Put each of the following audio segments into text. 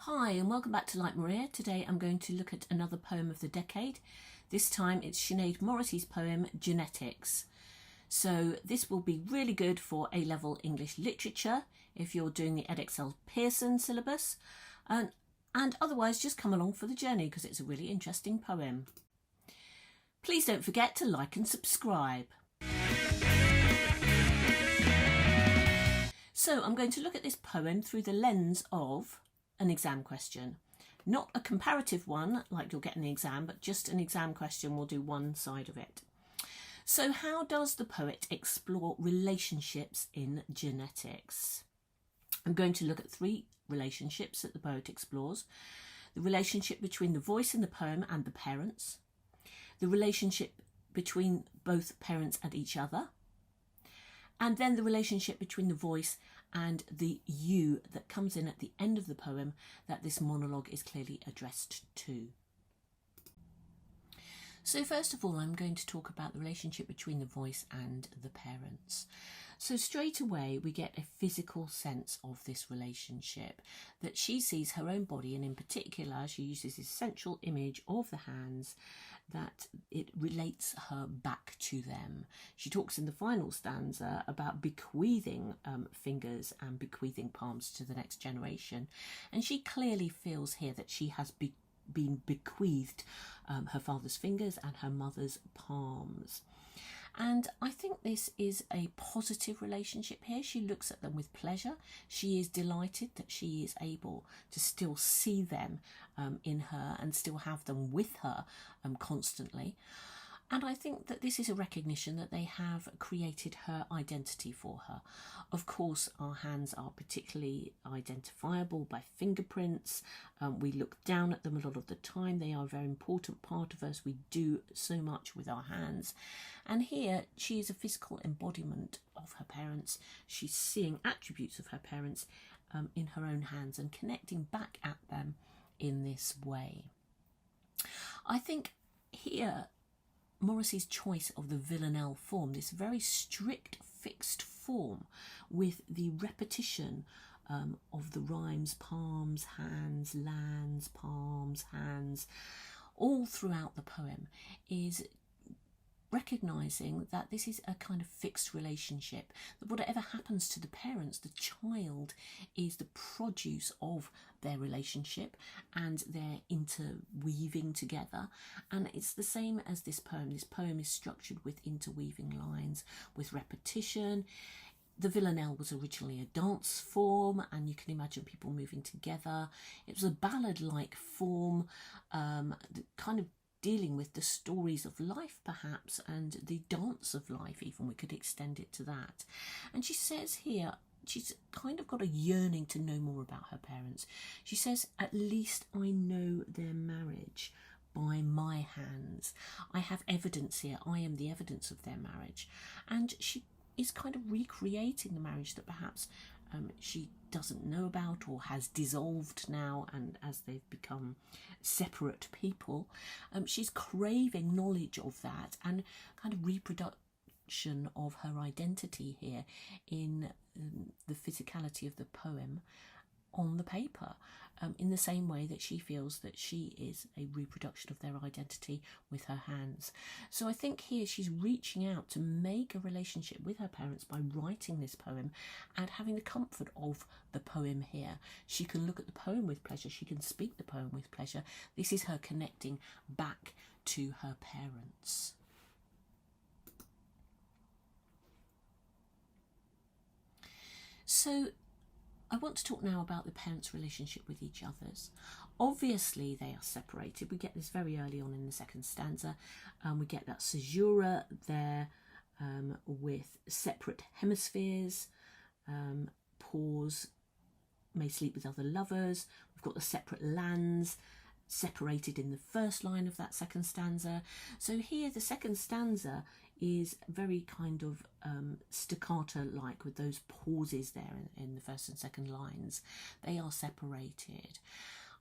Hi and welcome back to Like Maria. Today I'm going to look at another poem of the decade. This time it's Sinéad Morrisey's poem Genetics. So this will be really good for A-level English literature if you're doing the Edexcel Pearson syllabus, and otherwise just come along for the journey because it's a really interesting poem. Please don't forget to like and subscribe. So I'm going to look at this poem through the lens of an exam question. Not a comparative one like you'll get in the exam, but just an exam question. We'll do one side of it. So how does the poet explore relationships in genetics? I'm going to look at three relationships that the poet explores. The relationship between the voice in the poem and the parents. The relationship between both parents and each other. And then the relationship between the voice and the you that comes in at the end of the poem that this monologue is clearly addressed to. So first of all, I'm going to talk about the relationship between the voice and the parents. So straight away we get a physical sense of this relationship, that she sees her own body, and in particular she uses this central image of the hands, that it relates her back to them. She talks in the final stanza about bequeathing fingers and bequeathing palms to the next generation, and she clearly feels here that she has been bequeathed her father's fingers and her mother's palms. And I think this is a positive relationship here. She looks at them with pleasure. She is delighted that she is able to still see them in her and still have them with her constantly. And I think that this is a recognition that they have created her identity for her. Of course, our hands are particularly identifiable by fingerprints. We look down at them a lot of the time. They are a very important part of us. We do so much with our hands. And here she is a physical embodiment of her parents. She's seeing attributes of her parents in her own hands and connecting back at them in this way. I think here Morrisey's choice of the villanelle form, this very strict fixed form with the repetition of the rhymes palms, hands, lands, palms, hands, all throughout the poem, is recognising that this is a kind of fixed relationship, that whatever happens to the parents, the child is the produce of their relationship and their interweaving together. And it's the same as this poem. This poem is structured with interweaving lines, with repetition. The villanelle was originally a dance form, and you can imagine people moving together. It was a ballad-like form, kind of dealing with the stories of life perhaps, and the dance of life even, we could extend it to that. And she says here, she's kind of got a yearning to know more about her parents. She says, at least I know their marriage by my hands. I have evidence here. I am the evidence of their marriage. And she is kind of recreating the marriage that perhaps she doesn't know about or has dissolved now, and as they've become separate people, she's craving knowledge of that and kind of reproduction of her identity here in the physicality of the poem on the paper, in the same way that she feels that she is a reproduction of their identity with her hands. So I think here she's reaching out to make a relationship with her parents by writing this poem and having the comfort of the poem here. She can look at the poem with pleasure, she can speak the poem with pleasure. This is her connecting back to her parents. So I want to talk now about the parents' relationship with each others. Obviously they are separated. We get this very early on in the second stanza. We get that caesura there with separate hemispheres. Paws may sleep with other lovers. We've got the separate lands separated in the first line of that second stanza. So here the second stanza is very kind of staccato-like, with those pauses there in the first and second lines. They are separated.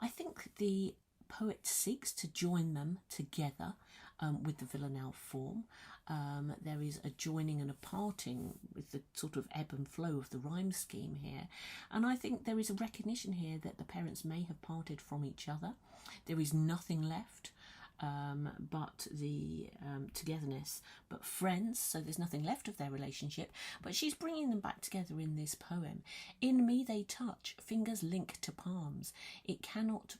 I think the poet seeks to join them together with the villanelle form. There is a joining and a parting with the sort of ebb and flow of the rhyme scheme here. And I think there is a recognition here that the parents may have parted from each other. There is nothing left but the togetherness, but friends, so there's nothing left of their relationship, but she's bringing them back together in this poem. In me they touch, fingers link to palms. It cannot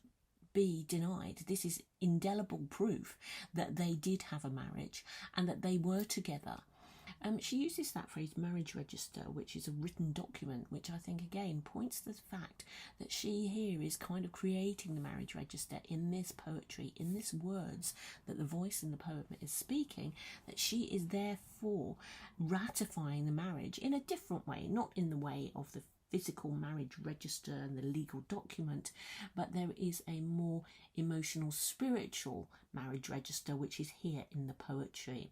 be denied. This is indelible proof that they did have a marriage and that they were together. She uses that phrase marriage register, which is a written document, which I think again points to the fact that she here is kind of creating the marriage register in this poetry, in this words that the voice in the poem is speaking, that she is therefore ratifying the marriage in a different way, not in the way of the physical marriage register and the legal document, but there is a more emotional, spiritual marriage register which is here in the poetry.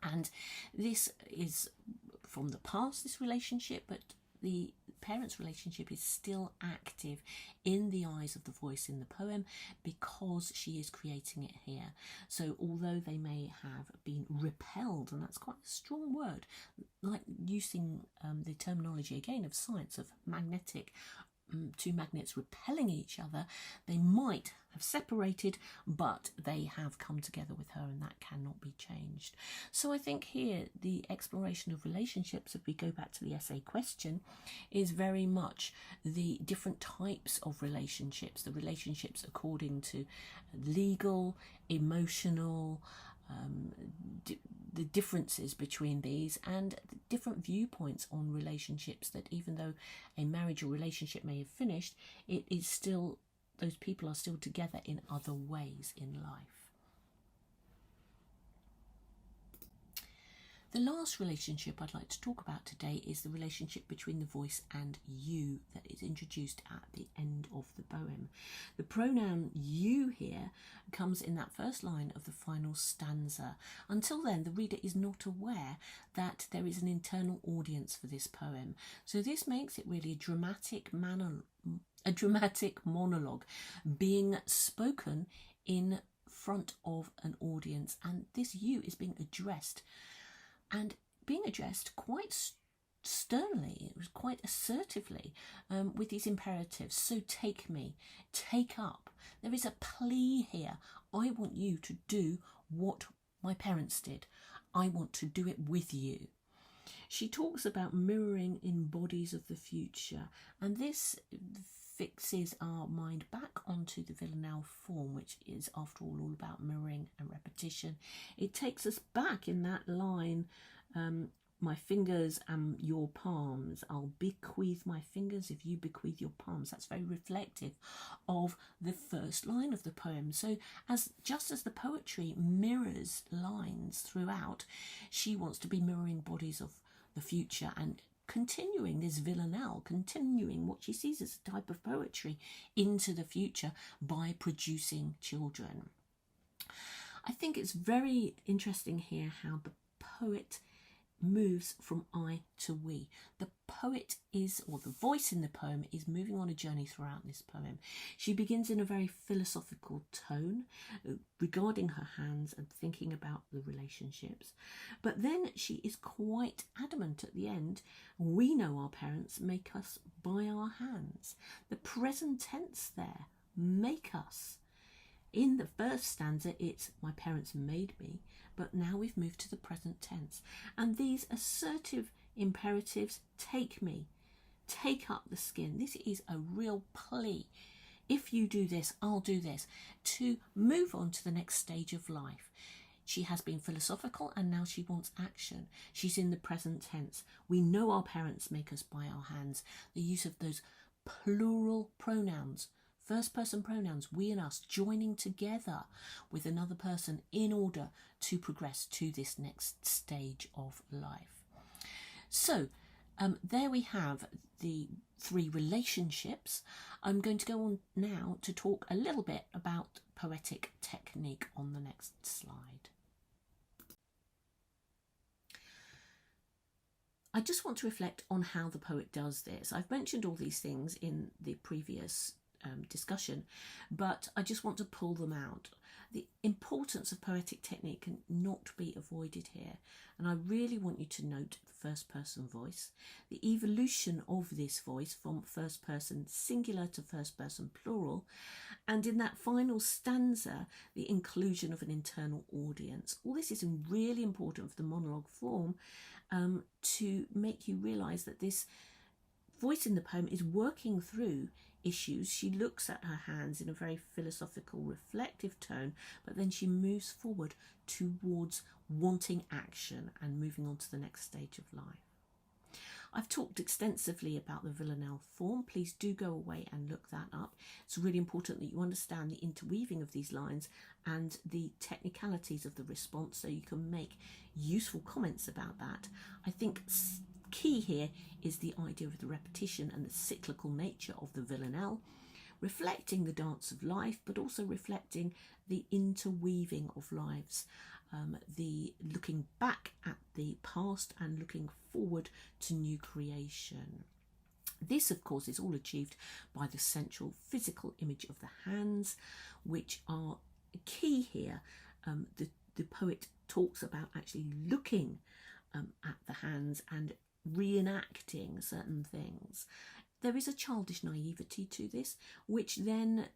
And this is from the past, this relationship, but the parents' relationship is still active in the eyes of the voice in the poem because she is creating it here. So although they may have been repelled, and that's quite a strong word, like using the terminology again of science of magnetic, two magnets repelling each other, they might have separated, but they have come together with her, and that cannot be changed. So I think here the exploration of relationships, if we go back to the essay question, is very much the different types of relationships, the relationships according to legal, emotional, the differences between these, and the different viewpoints on relationships, that even though a marriage or relationship may have finished, it is still, those people are still together in other ways in life. The last relationship I'd like to talk about today is the relationship between the voice and you that is introduced at the end of the poem. The pronoun you here comes in that first line of the final stanza. Until then, the reader is not aware that there is an internal audience for this poem. So this makes it really a dramatic monologue being spoken in front of an audience, and this you is being addressed. And being addressed quite sternly, it was quite assertively, with these imperatives. So take me, take up. There is a plea here. I want you to do what my parents did. I want to do it with you. She talks about mirroring in bodies of the future, and this fixes our mind back onto the villanelle form, which is after all about mirroring and repetition. It takes us back in that line, my fingers and your palms. I'll bequeath my fingers if you bequeath your palms. That's very reflective of the first line of the poem. So just as the poetry mirrors lines throughout, she wants to be mirroring bodies of the future and continuing this villanelle, continuing what she sees as a type of poetry into the future by producing children. I think it's very interesting here how the poet moves from I to we. The poet is, or the voice in the poem is moving on a journey throughout this poem. She begins in a very philosophical tone regarding her hands and thinking about the relationships, but then she is quite adamant at the end. We know our parents make us by our hands. The present tense there, make us. In the first stanza, it's my parents made me, but now we've moved to the present tense. And these assertive imperatives, take me, take up the skin. This is a real plea. If you do this, I'll do this, to move on to the next stage of life. She has been philosophical and now she wants action. She's in the present tense. We know our parents make us by our hands. The use of those plural pronouns, first person pronouns, we and us, joining together with another person in order to progress to this next stage of life. So there we have the three relationships. I'm going to go on now to talk a little bit about poetic technique on the next slide. I just want to reflect on how the poet does this. I've mentioned all these things in the previous discussion, but I just want to pull them out. The importance of poetic technique can not be avoided here, and I really want you to note the first person voice, the evolution of this voice from first person singular to first person plural, and in that final stanza, the inclusion of an internal audience. All this is really important for the monologue form, to make you realise that this voice in the poem is working through issues. She looks at her hands in a very philosophical, reflective tone, but then she moves forward towards wanting action and moving on to the next stage of life. I've talked extensively about the villanelle form. Please do go away and look that up. It's really important that you understand the interweaving of these lines and the technicalities of the response so you can make useful comments about that. I think key here is the idea of the repetition and the cyclical nature of the villanelle, reflecting the dance of life, but also reflecting the interweaving of lives, the looking back at the past and looking forward to new creation. This, of course, is all achieved by the central physical image of the hands, which are key here. The poet talks about actually looking at the hands and reenacting certain things. There is a childish naivety to this, which then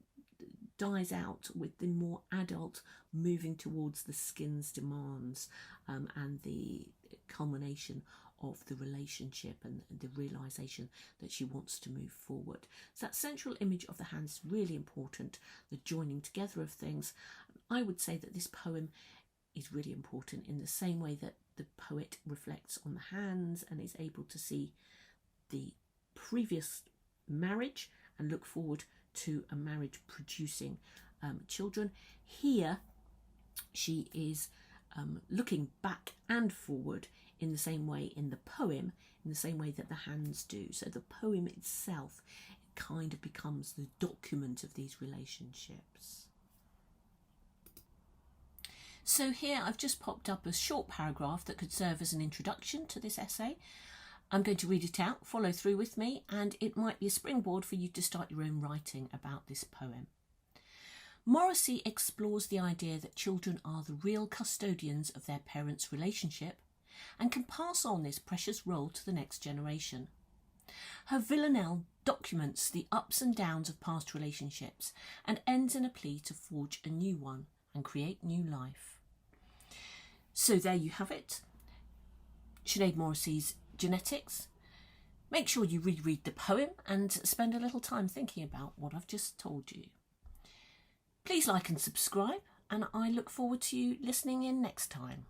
dies out with the more adult moving towards the skin's demands, and the culmination of the relationship and the realisation that she wants to move forward. So that central image of the hands is really important, the joining together of things. I would say that this poem is really important in the same way that the poet reflects on the hands and is able to see the previous marriage and look forward to a marriage producing children. Here she is looking back and forward in the same way in the poem, in the same way that the hands do. So the poem itself kind of becomes the document of these relationships. So here I've just popped up a short paragraph that could serve as an introduction to this essay. I'm going to read it out, follow through with me, and it might be a springboard for you to start your own writing about this poem. Morrisey explores the idea that children are the real custodians of their parents' relationship and can pass on this precious role to the next generation. Her villanelle documents the ups and downs of past relationships and ends in a plea to forge a new one and create new life. So there you have it, Sinéad Morrisey's Genetics. Make sure you reread the poem and spend a little time thinking about what I've just told you. Please like and subscribe, and I look forward to you listening in next time.